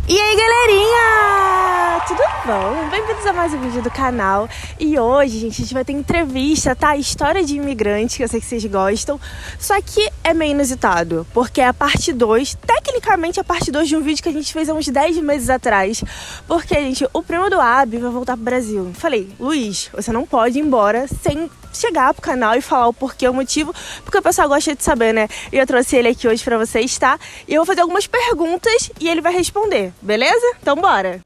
E aí, galerinha! Tudo bom? Bem-vindos a mais um vídeo do canal. E hoje, gente, a gente vai ter entrevista, tá? História de imigrante, que eu sei que vocês gostam. Só que é meio inusitado, porque é a parte 2, tecnicamente a parte 2 de um vídeo que a gente fez há uns 10 meses atrás. Porque, gente, o primo do Abi vai voltar pro Brasil. Falei, Luiz, você não pode ir embora sem chegar pro canal e falar o porquê, o motivo, porque o pessoal gosta de saber, né? E eu trouxe ele aqui hoje pra vocês, tá? E eu vou fazer algumas perguntas e ele vai responder, beleza? Então bora!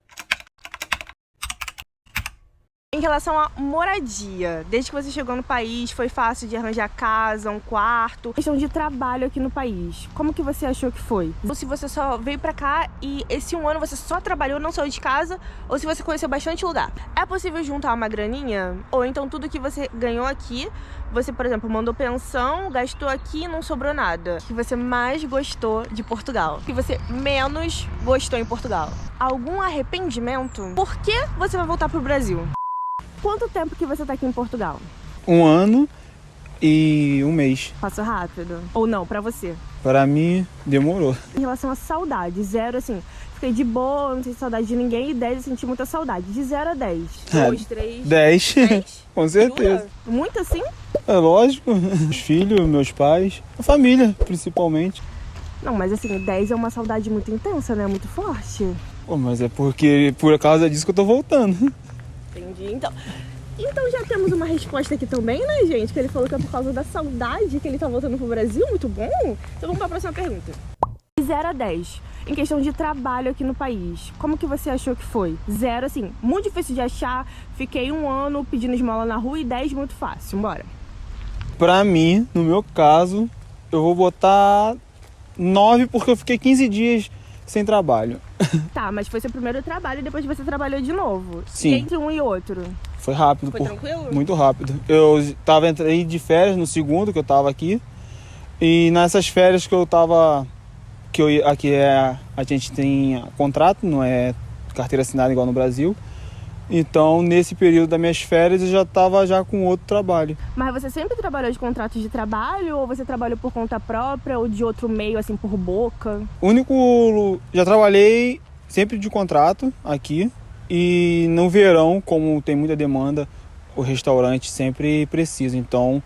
Em relação à moradia, desde que você chegou no país, foi fácil de arranjar casa, um quarto, questão de trabalho aqui no país, como que você achou que foi? Ou se você só veio pra cá e esse um ano você só trabalhou, não saiu de casa, ou se você conheceu bastante lugar. É possível juntar uma graninha? Ou então tudo que você ganhou aqui, você, por exemplo, mandou pensão, gastou aqui e não sobrou nada. O que você mais gostou de Portugal? O que você menos gostou em Portugal? Algum arrependimento? Por que você vai voltar pro Brasil? Quanto tempo que você tá aqui em Portugal? 1 ano e 1 mês. Passou rápido? Ou não, pra você? Para mim, demorou. Em relação à saudade, 0 assim, fiquei de boa, não tenho saudade de ninguém, e 10 eu senti muita saudade. De 0 a 10. 2, 3... 10. 10? Com certeza. Jura? Muito assim? É lógico. Os filhos, meus pais, a família, principalmente. Não, mas assim, 10 é uma saudade muito intensa, né? Muito forte. Pô, mas é porque, por causa disso que eu tô voltando. Entendi. Então já temos uma resposta aqui também, né, gente? Que ele falou que é por causa da saudade que ele tá voltando pro Brasil. Muito bom. Então vamos pra próxima pergunta. De 0 a 10, em questão de trabalho aqui no país, como que você achou que foi? 0, assim, muito difícil de achar, fiquei 1 ano pedindo esmola na rua, e 10, muito fácil. Bora. Pra mim, no meu caso, eu vou botar 9 porque eu fiquei 15 dias sem trabalho. Tá, mas foi seu primeiro trabalho e depois você trabalhou de novo. Sim. E entre um e outro? Foi rápido. Foi tranquilo? Muito rápido. Entrei de férias no segundo que eu tava aqui. E nessas férias que eu tava... Aqui a gente tem contrato, não é carteira assinada igual no Brasil. Então, nesse período das minhas férias, eu já estava com outro trabalho. Mas você sempre trabalhou de contratos de trabalho? Ou você trabalhou por conta própria? Ou de outro meio, assim, por boca? Já trabalhei sempre de contrato aqui. E no verão, como tem muita demanda, o restaurante sempre precisa. Então,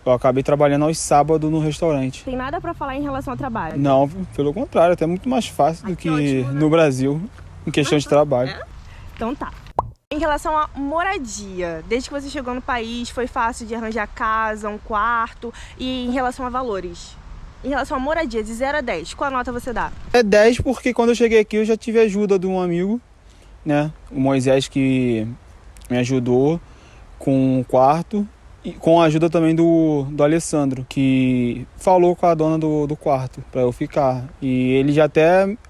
eu acabei trabalhando aos sábados no restaurante. Tem nada pra falar em relação ao trabalho? Não, pelo contrário, até muito mais fácil do que ótimo, né? no Brasil, em questão de trabalho. É? Então tá. Em relação à moradia, desde que você chegou no país, foi fácil de arranjar casa, um quarto? E em relação a valores? Em relação à moradia, de 0 a 10, qual nota você dá? É 10 porque quando eu cheguei aqui eu já tive ajuda de um amigo, né? O Moisés, que me ajudou com um quarto. E com a ajuda também do Alessandro, que falou com a dona do quarto para eu ficar. E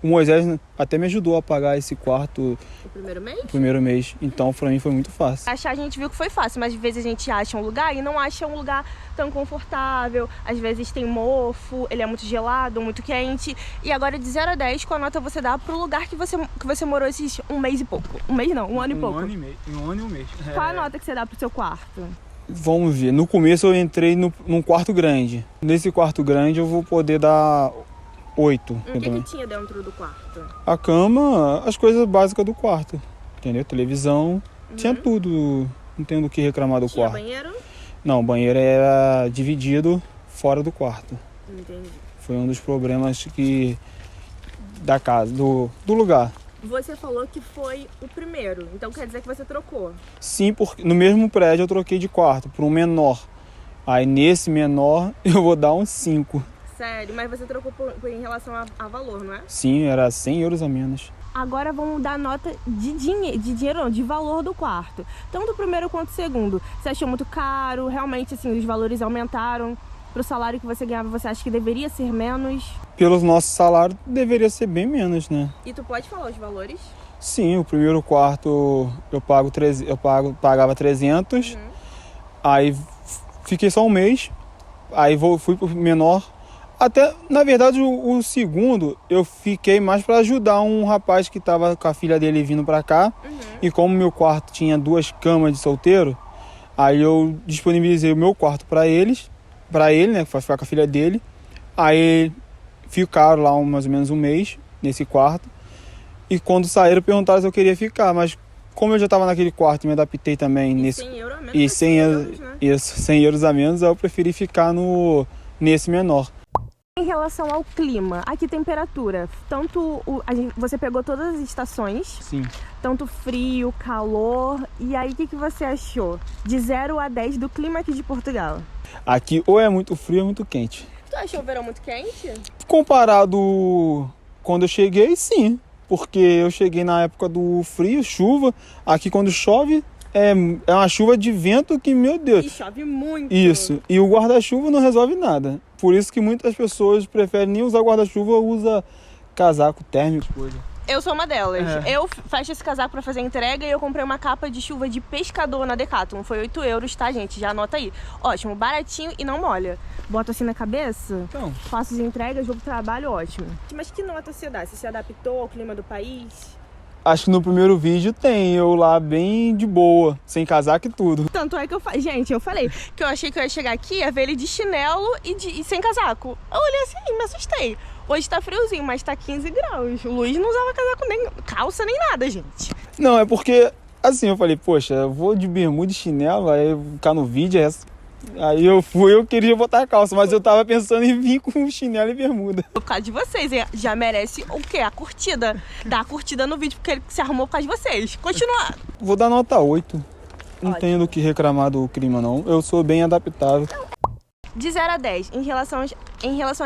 o Moisés até me ajudou a pagar esse quarto O primeiro mês? no primeiro mês. Então, para mim foi muito fácil. Achar, a gente viu que foi fácil, mas às vezes a gente acha um lugar e não acha um lugar tão confortável. Às vezes tem mofo, ele é muito gelado, muito quente. E agora, de 0 a 10, qual nota você dá pro lugar que você morou esses 1 mês e pouco? 1 mês não, 1 ano e pouco. 1 ano e meio. 1 ano e 1 mês. Qual a nota que você dá pro seu quarto? Vamos ver. No começo eu entrei num quarto grande. Nesse quarto grande eu vou poder dar 8. O que tinha dentro do quarto? A cama, as coisas básicas do quarto. Entendeu? Televisão, tinha tudo. Não tenho do que reclamar do quarto. Banheiro? Não, o banheiro era dividido fora do quarto. Entendi. Foi um dos problemas da casa, do lugar. Você falou que foi o primeiro, então quer dizer que você trocou? Sim, porque no mesmo prédio eu troquei de quarto para um menor. Aí nesse menor eu vou dar um 5. Sério? Mas você trocou em relação a valor, não é? Sim, era 100 euros a menos. Agora vamos dar nota de dinheiro não, de valor do quarto. Tanto o primeiro quanto o segundo. Você achou muito caro? Realmente, assim, os valores aumentaram? Pro salário que você ganhava, você acha que deveria ser menos? Pelos nossos salários, deveria ser bem menos, né? E tu pode falar os valores? Sim, o primeiro quarto eu pagava 300. Aí fiquei só um mês. Aí fui pro menor. Até, na verdade, o segundo eu fiquei mais para ajudar um rapaz que tava com a filha dele vindo para cá. E como meu quarto tinha 2 camas de solteiro, aí eu disponibilizei o meu quarto para ele, né, para ficar com a filha dele. Aí ficaram lá mais ou menos um mês nesse quarto. E quando saíram, perguntaram se eu queria ficar, mas como eu já estava naquele quarto e me adaptei também nesse... 100 euros a menos. E 100 euros, né? isso, 100 euros a menos, aí eu preferi ficar nesse menor. Em relação ao clima, aqui temperatura, você pegou todas as estações, Sim. tanto frio, calor, e aí o que você achou? De 0 a 10 do clima aqui de Portugal. Aqui ou é muito frio ou é muito quente. Tu achou o verão muito quente? Comparado quando eu cheguei, sim. Porque eu cheguei na época do frio, chuva. Aqui quando chove, é uma chuva de vento que, meu Deus. E chove muito. Isso. E o guarda-chuva não resolve nada. Por isso que muitas pessoas preferem nem usar guarda-chuva, usa casaco térmico, coisa. Eu sou uma delas. Eu fecho esse casaco pra fazer a entrega e eu comprei uma capa de chuva de pescador na Decathlon. Foi 8 euros, tá, gente? Já anota aí. Ótimo, baratinho e não molha. Boto assim na cabeça, Então, faço as entregas, vou pro trabalho, ótimo. Mas que nota você dá? Você se adaptou ao clima do país? acho que no primeiro vídeo tem eu lá bem de boa, sem casaco e tudo. Tanto é que gente, eu falei que eu achei que eu ia chegar aqui, ia ver ele de chinelo e sem casaco. Eu olhei assim e me assustei. Hoje tá friozinho, mas tá 15 graus. O Luiz não usava casaco nem calça nem nada, gente. Não, é porque, assim, eu falei, poxa, eu vou de bermuda e chinelo, aí ficar no vídeo, aí eu queria botar a calça, mas eu tava pensando em vir com chinelo e bermuda. Por causa de vocês, já merece o quê? A curtida. Dá a curtida no vídeo, porque ele se arrumou por causa de vocês. Continuar. Vou dar nota 8. Não Ótimo. tenho do que reclamar do clima, não. Eu sou bem adaptável. De 0 a 10, em relação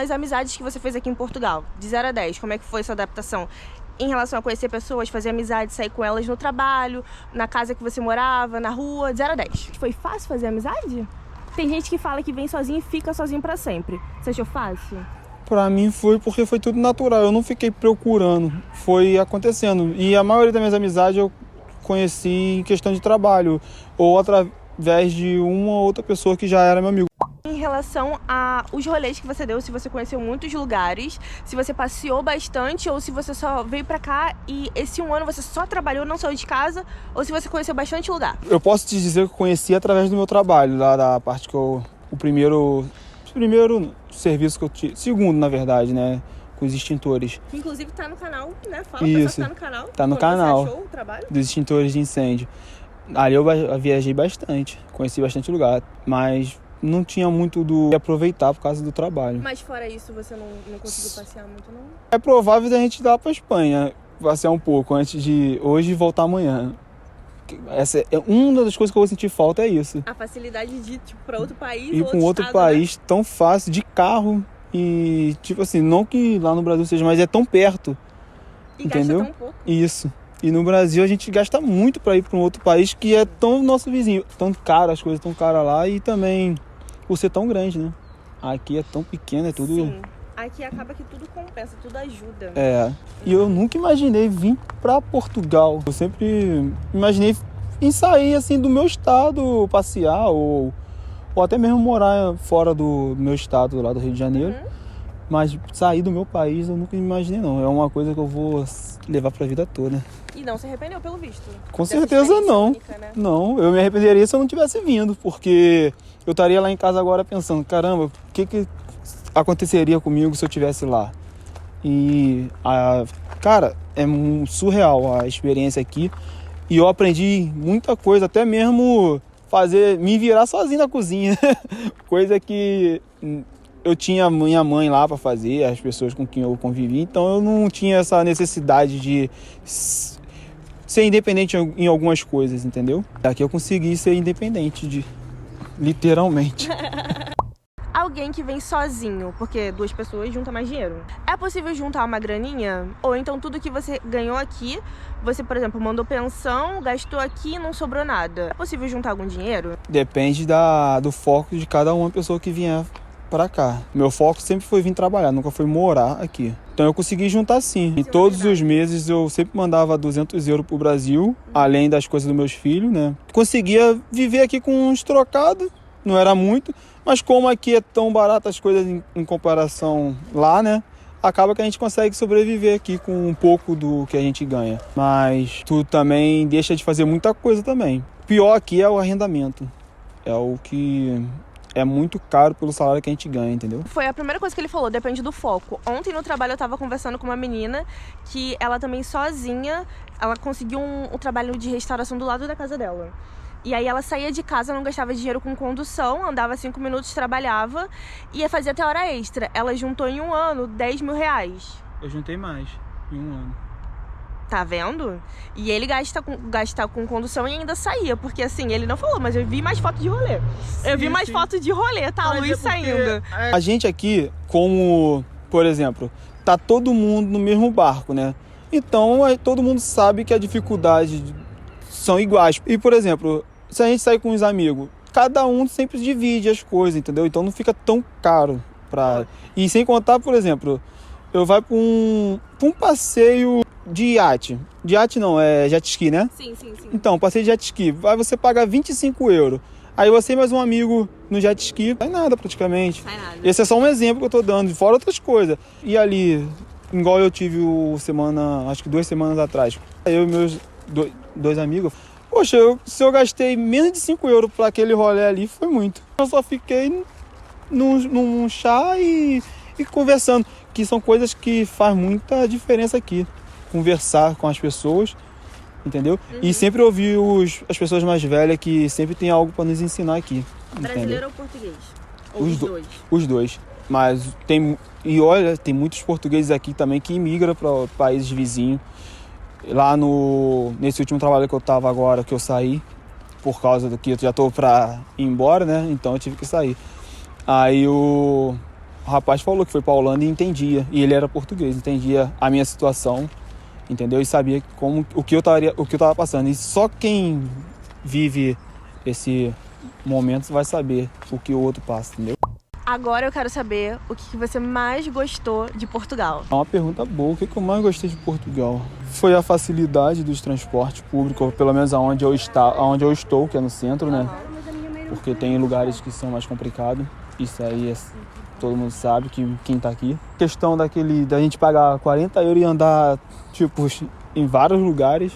às amizades que você fez aqui em Portugal. De 0 a 10, como é que foi sua adaptação? Em relação a conhecer pessoas, fazer amizade, sair com elas no trabalho, na casa que você morava, na rua, de 0 a 10. Foi fácil fazer amizade? Tem gente que fala que vem sozinho e fica sozinho pra sempre. Você achou fácil? Pra mim foi porque foi tudo natural. Eu não fiquei procurando. Foi acontecendo. E a maioria das minhas amizades eu conheci em questão de trabalho. Ou através de uma ou outra pessoa que já era meu amigo. Em relação aos rolês que você deu, se você conheceu muitos lugares, se você passeou bastante ou se você só veio pra cá e esse um ano você só trabalhou, não saiu de casa, ou se você conheceu bastante lugar. Eu posso te dizer que eu conheci através do meu trabalho, lá da parte que o primeiro serviço que eu tive, segundo na verdade, né, com os extintores. Inclusive tá no canal, né? Fala Isso, que tá no canal. tá no canal. Você achou o trabalho? Dos extintores de incêndio. Ali eu viajei bastante, conheci bastante lugar, mas não tinha muito do que aproveitar por causa do trabalho. Mas fora isso, você não conseguiu passear muito, não? É provável da gente ir lá pra Espanha, passear um pouco antes de hoje e voltar amanhã. Essa é uma das coisas que eu vou sentir falta, é isso. A facilidade de ir tipo, pra outro país Ir ou para um outro estado, país tão fácil, de carro e tipo assim, não que lá no Brasil seja, mas é tão perto. Né? E entendeu? gasta tão pouco. Isso. E no Brasil a gente gasta muito para ir para um outro país que é tão nosso vizinho, tão caro, as coisas tão caras lá e também por ser tão grande, né? Aqui é tão pequeno, é tudo... Sim. Aqui acaba que tudo compensa, tudo ajuda. É. E eu nunca imaginei vir para Portugal. Eu sempre imaginei em sair assim do meu estado, passear ou até mesmo morar fora do meu estado, lá do Rio de Janeiro. Uhum. Mas sair do meu país eu nunca imaginei, não. É uma coisa que eu vou levar pra vida toda. E não se arrependeu, pelo visto? Com Dessa certeza experiência não. única, né? Não, eu me arrependeria se eu não tivesse vindo, porque eu estaria lá em casa agora pensando, caramba, o que aconteceria comigo se eu estivesse lá? E, cara, é surreal a experiência aqui. E eu aprendi muita coisa, até mesmo me virar sozinho na cozinha. Coisa que eu tinha minha mãe lá para fazer, as pessoas com quem eu convivi, então eu não tinha essa necessidade de ser independente em algumas coisas, entendeu? Aqui eu consegui ser independente, literalmente. Alguém que vem sozinho, porque 2 pessoas juntam mais dinheiro. É possível juntar uma graninha? Ou então tudo que você ganhou aqui, você, por exemplo, mandou pensão, gastou aqui e não sobrou nada. É possível juntar algum dinheiro? Depende do foco de cada uma pessoa que vier pra cá. Meu foco sempre foi vir trabalhar, nunca foi morar aqui. Então eu consegui juntar sim. E todos os meses eu sempre mandava 200 euros pro Brasil, além das coisas dos meus filhos, né? Conseguia viver aqui com uns trocados, não era muito, mas como aqui é tão barato as coisas em comparação lá, né? Acaba que a gente consegue sobreviver aqui com um pouco do que a gente ganha. Mas tu também deixa de fazer muita coisa também. O pior aqui é o arrendamento. É o que é muito caro pelo salário que a gente ganha, entendeu? Foi a primeira coisa que ele falou, depende do foco. Ontem no trabalho eu tava conversando com uma menina que ela também sozinha, ela conseguiu um trabalho de restauração do lado da casa dela. E aí ela saía de casa, não gastava dinheiro com condução, andava 5 minutos, trabalhava, ia fazer até hora extra. Ela juntou em um ano 10 mil reais. Eu juntei mais em um ano. Tá vendo? E ele gasta com condução e ainda saía, porque assim, ele não falou, mas eu vi mais foto de rolê. Eu vi mais foto de rolê, tá? A luz saindo. A gente aqui, como, por exemplo, tá todo mundo no mesmo barco, né? Então, todo mundo sabe que as dificuldades são iguais. E, por exemplo, se a gente sair com os amigos, cada um sempre divide as coisas, entendeu? Então não fica tão caro pra... E sem contar, por exemplo, eu vou pra um passeio de iate. De iate não, é jet ski, né? Sim. Então, passeio de jet ski. Aí você paga 25 euros. Aí você e mais um amigo no jet ski, sai nada praticamente. Sai nada. Esse é só um exemplo que eu tô dando, fora outras coisas. E ali, igual eu tive acho que 2 semanas atrás, eu e meus dois amigos, poxa, se eu gastei menos de 5 euros pra aquele rolê ali, foi muito. Eu só fiquei num chá e conversando, que são coisas que faz muita diferença aqui. Conversar com as pessoas, entendeu? E sempre ouvir as pessoas mais velhas que sempre tem algo para nos ensinar aqui. Brasileiro ou português? Ou Os dois? Os dois. Mas tem muitos portugueses aqui também que imigram para países vizinhos. Lá nesse último trabalho que eu tava agora, que eu saí, por causa do que eu já tô para ir embora, né? Então eu tive que sair. Aí o rapaz falou que foi pra Holanda e entendia. E ele era português, entendia a minha situação, entendeu? E sabia o que eu tava passando. E só quem vive esse momento vai saber o que o outro passa, entendeu? Agora eu quero saber o que você mais gostou de Portugal. É uma pergunta boa. O que eu mais gostei de Portugal? Foi a facilidade dos transportes públicos, pelo menos aonde eu estou, que é no centro, né? Porque tem lugares que são mais complicados. Isso aí todo mundo sabe, que quem tá aqui. A questão da gente pagar 40 euros e andar, tipo, em vários lugares.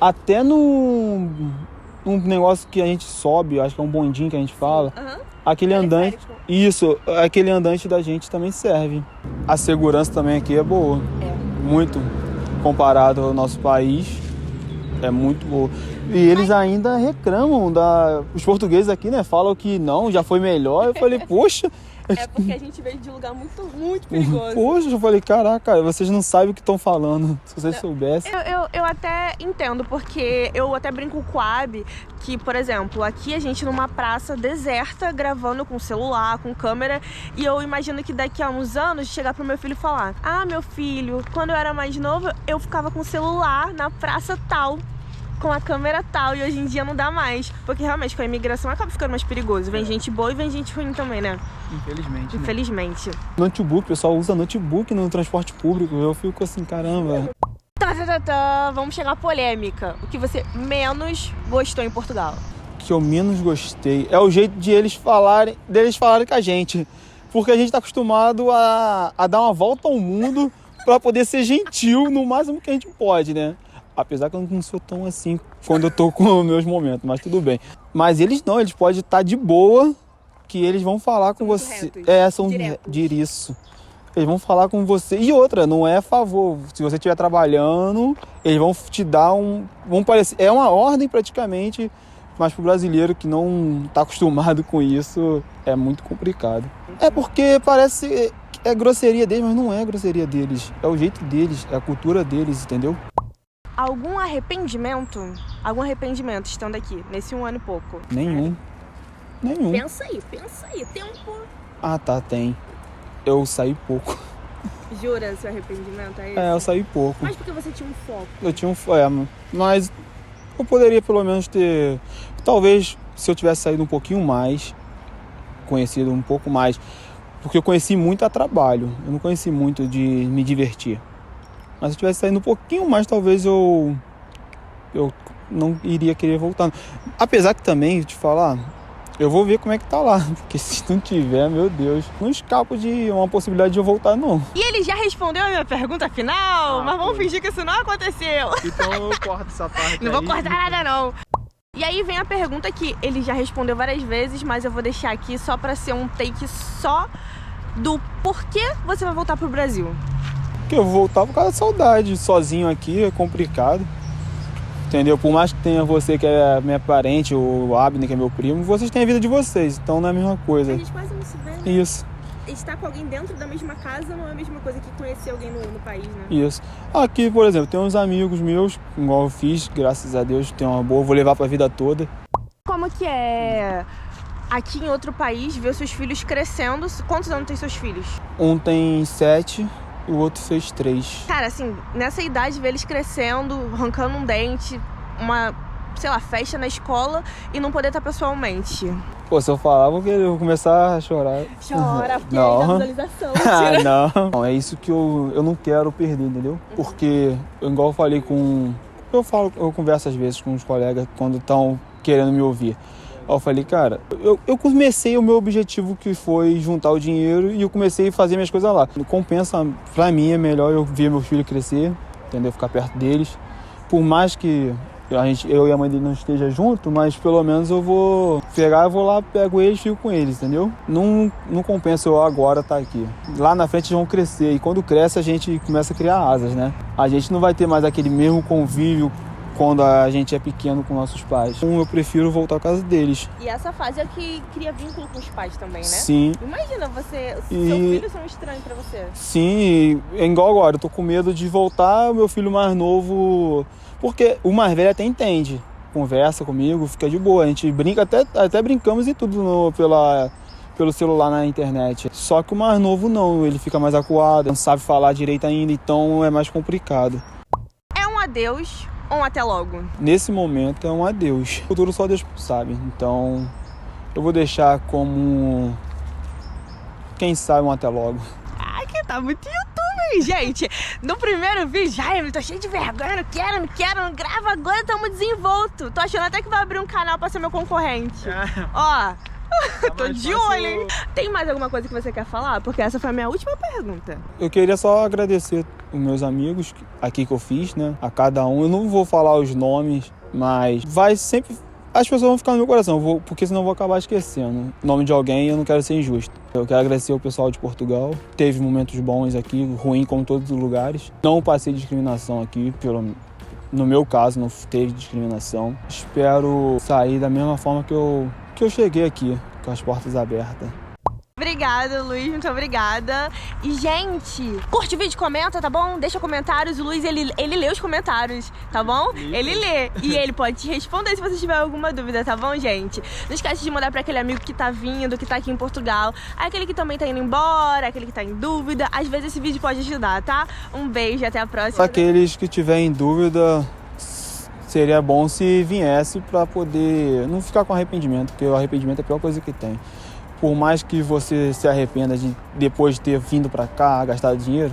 Até num negócio que a gente sobe, acho que é um bondinho que a gente fala. Aquele andante, aquele andante da gente também serve. A segurança também aqui é boa. Muito. Comparado ao nosso país, é muito boa. E eles ainda reclamam os portugueses aqui, né? Falam que não, já foi melhor. Eu falei, poxa... É porque a gente veio de lugar muito, muito perigoso. Poxa, eu falei, caraca, vocês não sabem o que estão falando. Se vocês soubessem. Eu até entendo, porque eu até brinco com o Abi que, por exemplo, aqui a gente numa praça deserta, gravando com celular, com câmera, e eu imagino que daqui a uns anos chegar pro meu filho e falar: ah, meu filho, quando eu era mais novo, eu ficava com o celular na praça tal, com a câmera tal, e hoje em dia não dá mais. Porque realmente com a imigração acaba ficando mais perigoso. Vem gente boa e vem gente ruim também, né? Infelizmente. Notebook, o pessoal usa notebook no transporte público. Eu fico assim, caramba. Vamos chegar à polêmica. O que você menos gostou em Portugal? O que eu menos gostei é o jeito deles falarem com a gente. Porque a gente tá acostumado a dar uma volta ao mundo pra poder ser gentil no máximo que a gente pode, né? Apesar que eu não sou tão assim quando eu tô com os meus momentos, mas tudo bem. Mas eles não, eles podem estar de boa, que eles vão falar com você. São diretos. Eles vão falar com você. E outra, não é a favor. Se você estiver trabalhando, eles vão te dar vão parecer, é uma ordem praticamente, mas pro brasileiro que não tá acostumado com isso, é muito complicado. É porque parece que é grosseria deles, mas não é grosseria deles. É o jeito deles, é a cultura deles, entendeu? Algum arrependimento? Algum arrependimento estando aqui, nesse 1 ano e pouco? Nenhum. Pensa aí, tempo. Ah, tá, tem. Eu saí pouco. Jura seu arrependimento é esse? Eu saí pouco. Mas porque você tinha um foco. Eu tinha um foco, mas eu poderia pelo menos ter... Talvez, se eu tivesse saído um pouquinho mais, conhecido um pouco mais, porque eu conheci muito a trabalho, eu não conheci muito de me divertir. Mas se eu tivesse saído um pouquinho mais, talvez eu não iria querer voltar. Apesar que também, te falar, eu vou ver como é que tá lá. Porque se não tiver, meu Deus, não escapo de uma possibilidade de eu voltar, não. E ele já respondeu a minha pergunta final, mas vamos fingir que isso não aconteceu. Então eu corto essa parte. Não vou cortar nada, não. E aí vem a pergunta que ele já respondeu várias vezes, mas eu vou deixar aqui só pra ser um take só do porquê você vai voltar pro Brasil. Porque eu vou voltar por causa da saudade. Sozinho aqui é complicado. Entendeu? Por mais que tenha você que é minha parente, o Abner que é meu primo, vocês têm a vida de vocês, então não é a mesma coisa. A gente quase não se vê, né? Isso. Estar com alguém dentro da mesma casa não é a mesma coisa que conhecer alguém no país, né? Isso. Aqui, por exemplo, tem uns amigos meus, igual eu fiz, graças a Deus, tem uma boa, vou levar pra vida toda. Como que é aqui em outro país ver seus filhos crescendo? Quantos anos tem seus filhos? Um tem 7 e o outro fez 3. Cara, assim, nessa idade, ver eles crescendo, arrancando um dente, uma, sei lá, festa na escola e não poder estar pessoalmente. Pô, se eu falar, eu vou começar a chorar. Chora, porque não. aí dá visualização. Ah, não. É isso que eu não quero perder, entendeu? Porque, igual eu falei com... Eu converso às vezes com os colegas quando estão querendo me ouvir. Aí eu falei, cara, eu comecei o meu objetivo que foi juntar o dinheiro e eu comecei a fazer minhas coisas lá. Compensa, pra mim é melhor eu ver meu filho crescer, entendeu? Ficar perto deles. Por mais que eu e a mãe dele não esteja junto, mas pelo menos eu vou pegar, eu vou lá, pego eles e fico com eles, entendeu? Não compensa eu agora estar aqui. Lá na frente eles vão crescer e quando cresce a gente começa a criar asas, né? A gente não vai ter mais aquele mesmo convívio quando a gente é pequeno com nossos pais. Eu prefiro voltar à casa deles. E essa fase é que cria vínculo com os pais também, né? Sim. Imagina seu filho ser um estranho pra você. Sim, é igual agora, eu tô com medo de voltar, o meu filho mais novo... Porque o mais velho até entende, conversa comigo, fica de boa. A gente brinca, até brincamos e tudo pelo celular na internet. Só que o mais novo não, ele fica mais acuado, não sabe falar direito ainda, então é mais complicado. É um adeus ou um até logo? Nesse momento é um adeus. O futuro só Deus sabe, então eu vou deixar como, quem sabe, um até logo. Ai, que tá muito YouTube, gente. No primeiro vídeo, ai, eu tô cheio de vergonha, não quero, não grava agora, tamo desenvolto. Tô achando até que vai abrir um canal pra ser meu concorrente. Ó, tô de olho, hein? Tem mais alguma coisa que você quer falar? Porque essa foi a minha última pergunta. Eu queria só agradecer os meus amigos aqui que eu fiz, né? A cada um. Eu não vou falar os nomes, mas vai sempre... As pessoas vão ficar no meu coração, porque senão eu vou acabar esquecendo o nome de alguém e eu não quero ser injusto. Eu quero agradecer o pessoal de Portugal. Teve momentos bons aqui, ruim como todos os lugares. Não passei discriminação aqui, no meu caso não teve discriminação. Espero sair da mesma forma que eu cheguei aqui, com as portas abertas. Obrigada, Luiz, muito obrigada. E, gente, curte o vídeo, comenta, tá bom? Deixa comentários, o Luiz, ele lê os comentários, tá bom? Ele lê e ele pode te responder se você tiver alguma dúvida, tá bom, gente? Não esquece de mandar pra aquele amigo que tá vindo, que tá aqui em Portugal, aquele que também tá indo embora, aquele que tá em dúvida. Às vezes esse vídeo pode ajudar, tá? Um beijo, até a próxima. Aqueles que tiverem dúvida, seria bom se viesse pra poder não ficar com arrependimento, porque o arrependimento é a pior coisa que tem. Por mais que você se arrependa depois de ter vindo para cá, gastado dinheiro,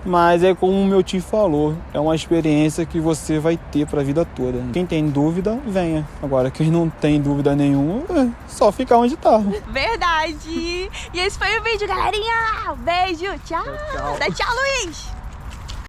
mas é como o meu tio falou, é uma experiência que você vai ter para a vida toda. Quem tem dúvida, venha. Agora, quem não tem dúvida nenhuma, só ficar onde tá. Verdade! E esse foi o vídeo, galerinha! Beijo, tchau! Dá tchau, Luiz!